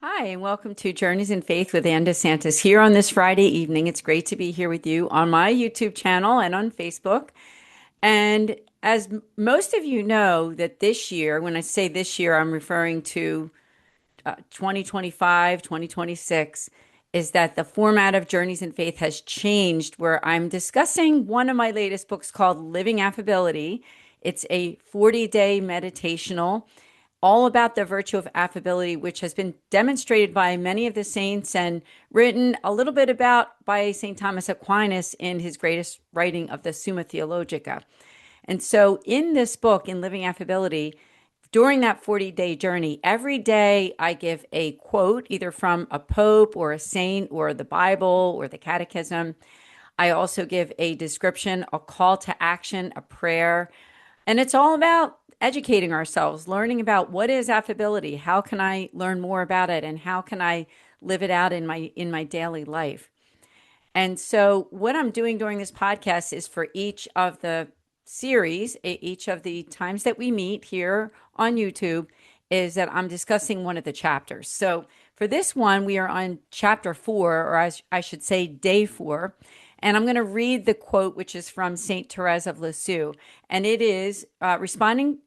Hi, and welcome to Journeys in Faith with Anne DeSantis here on this Friday evening. It's great to be here with you on my YouTube channel and on Facebook. And as most of you know, that this year, when I say this year, I'm referring to 2025, 2026, is that the format of Journeys in Faith has changed, where I'm discussing one of my latest books called Living Affability. It's a 40-day meditational all about the virtue of affability, which has been demonstrated by many of the saints and written a little bit about by St. Thomas Aquinas in his greatest writing of the Summa Theologica. And so, in this book, in Living Affability, during that 40-day journey, every day I give a quote, either from a pope or a saint or the Bible or the catechism. I also give a description, a call to action, a prayer. And it's all about educating ourselves, learning about what is affability, how can I learn more about it, and how can I live it out in my daily life. And so what I'm doing during this podcast is for each of the series, each of the times that we meet here on YouTube, is that I'm discussing one of the chapters. So for this one, we are on chapter 4, or I should say day 4. And I'm going to read the quote, which is from St. Therese of Lisieux. And it is reaching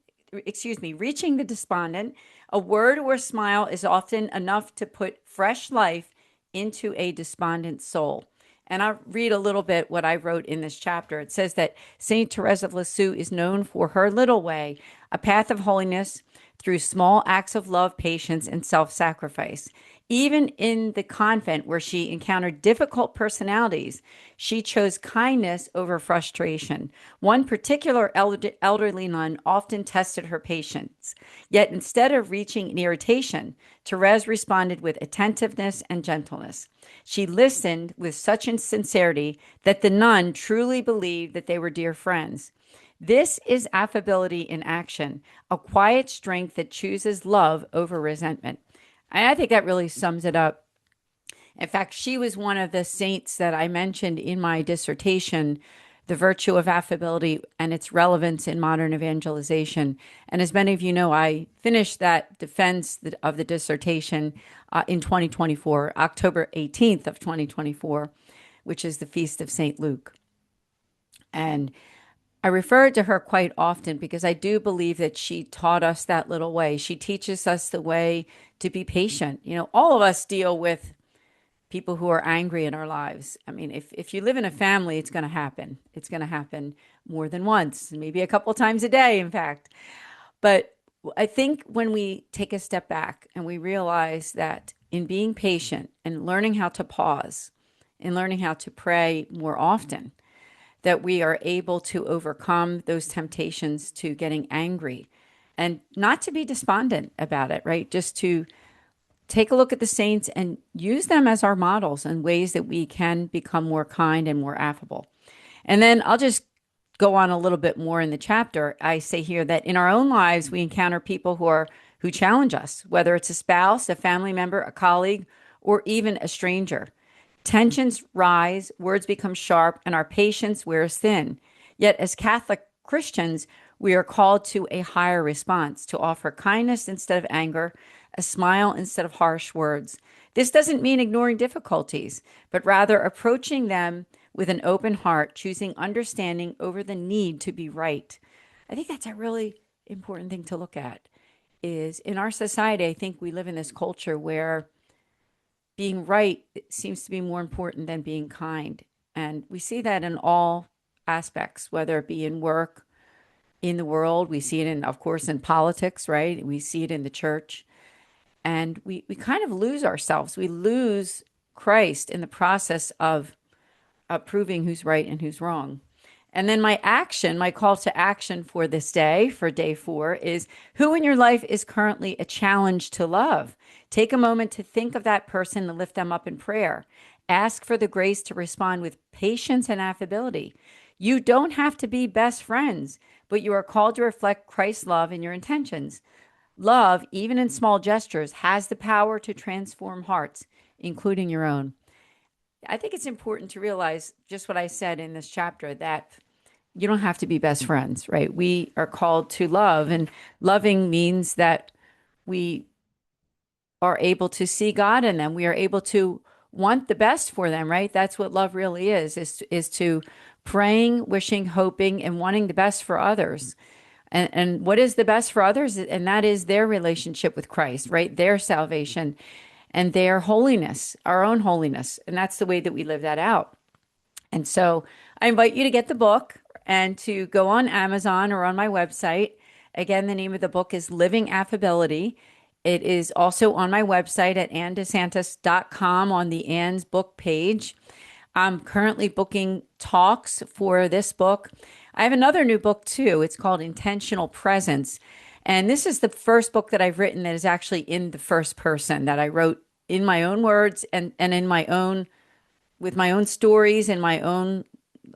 the despondent. A word or a smile is often enough to put fresh life into a despondent soul. And I'll read a little bit what I wrote in this chapter. It says that St. Therese of Lisieux is known for her little way, a path of holiness through small acts of love, patience, and self sacrifice. Even in the convent where she encountered difficult personalities, she chose kindness over frustration. One particular elderly nun often tested her patience. Yet instead of reaching an irritation, Therese responded with attentiveness and gentleness. She listened with such sincerity that the nun truly believed that they were dear friends. This is affability in action, a quiet strength that chooses love over resentment. And I think that really sums it up. In fact, she was one of the saints that I mentioned in my dissertation, The Virtue of Affability and Its Relevance in Modern Evangelization. And as many of you know, I finished that defense of the dissertation in 2024, October 18th of 2024, which is the Feast of St. Luke. And I refer to her quite often because I do believe that she taught us that little way. She teaches us the way to be patient. You know, all of us deal with people who are angry in our lives. I mean, if you live in a family, it's going to happen. It's going to happen more than once, maybe a couple times a day, in fact. But I think when we take a step back and we realize that in being patient and learning how to pause and learning how to pray more often, that we are able to overcome those temptations to getting angry and not to be despondent about it, right? Just to take a look at the saints and use them as our models and ways that we can become more kind and more affable. And then I'll just go on a little bit more in the chapter. I say here that in our own lives, we encounter people who challenge us, whether it's a spouse, a family member, a colleague, or even a stranger. Tensions rise, words become sharp, and our patience wears thin. Yet, as Catholic Christians, we are called to a higher response, to offer kindness instead of anger, a smile instead of harsh words. This doesn't mean ignoring difficulties, but rather approaching them with an open heart, choosing understanding over the need to be right. I think that's a really important thing to look at. Is in our society, I think we live in this culture where being right seems to be more important than being kind. And we see that in all aspects, whether it be in work, in the world. We see it in, of course, in politics, right? We see it in the church. And we kind of lose ourselves. We lose Christ in the process of proving who's right and who's wrong. And then my call to action for this day, for day 4, is who in your life is currently a challenge to love? Take a moment to think of that person and lift them up in prayer. Ask for the grace to respond with patience and affability. You don't have to be best friends, but you are called to reflect Christ's love in your intentions. Love, even in small gestures, has the power to transform hearts, including your own. I think it's important to realize just what I said in this chapter, that you don't have to be best friends, right? We are called to love, and loving means that we are able to see God in them. We are able to want the best for them, right? That's what love really is to praying, wishing, hoping, and wanting the best for others. And what is the best for others? And that is their relationship with Christ, right? Their salvation and their holiness, our own holiness. And that's the way that we live that out. And so I invite you to get the book and to go on Amazon or on my website. Again, the name of the book is Living Affability. It is also on my website at annedesantis.com on the Anne's book page. I'm currently booking talks for this book. I have another new book too. It's called Intentional Presence. And this is the first book that I've written that is actually in the first person, that I wrote in my own words and in my own, with my own stories and my own,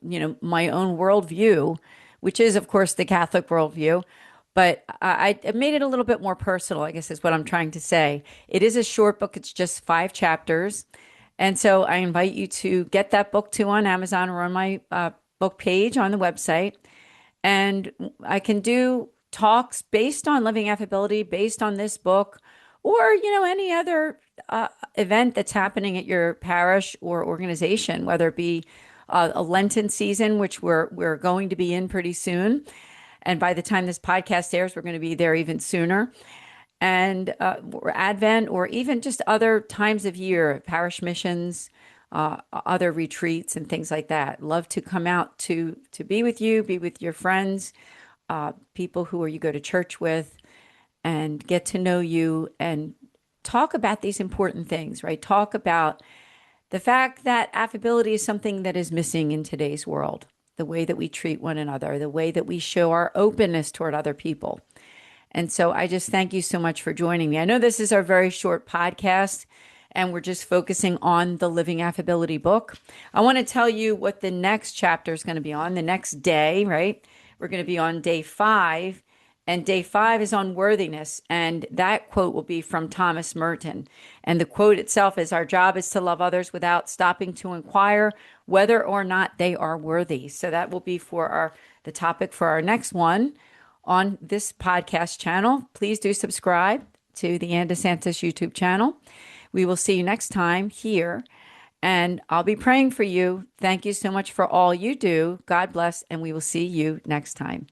my own worldview, which is, of course, the Catholic worldview. But I made it a little bit more personal, I guess is what I'm trying to say. It is a short book. It's just 5 chapters. And so I invite you to get that book too on Amazon or on my book page on the website. And I can do talks based on Living Affability, based on this book, or, any other event that's happening at your parish or organization, whether it be a Lenten season, which we're going to be in pretty soon. And by the time this podcast airs, we're going to be there even sooner. And Advent, or even just other times of year, parish missions, other retreats and things like that. Love to come out to be with you, be with your friends, people who you go to church with, and get to know you and talk about these important things, right? Talk about the fact that affability is something that is missing in today's world. The way that we treat one another, the way that we show our openness toward other people. And so I just thank you so much for joining me. I know this is our very short podcast, and we're just focusing on the Living Affability book. I want to tell you what the next chapter is going to be on, the next day, right? We're going to be on day 5, and day 5 is on worthiness. And that quote will be from Thomas Merton. And the quote itself is, "Our job is to love others without stopping to inquire whether or not they are worthy." So that will be for the topic for our next one on this podcast channel. Please do subscribe to the Anne DeSantis YouTube channel. We will see you next time here, and I'll be praying for you. Thank you so much for all you do. God bless, and we will see you next time.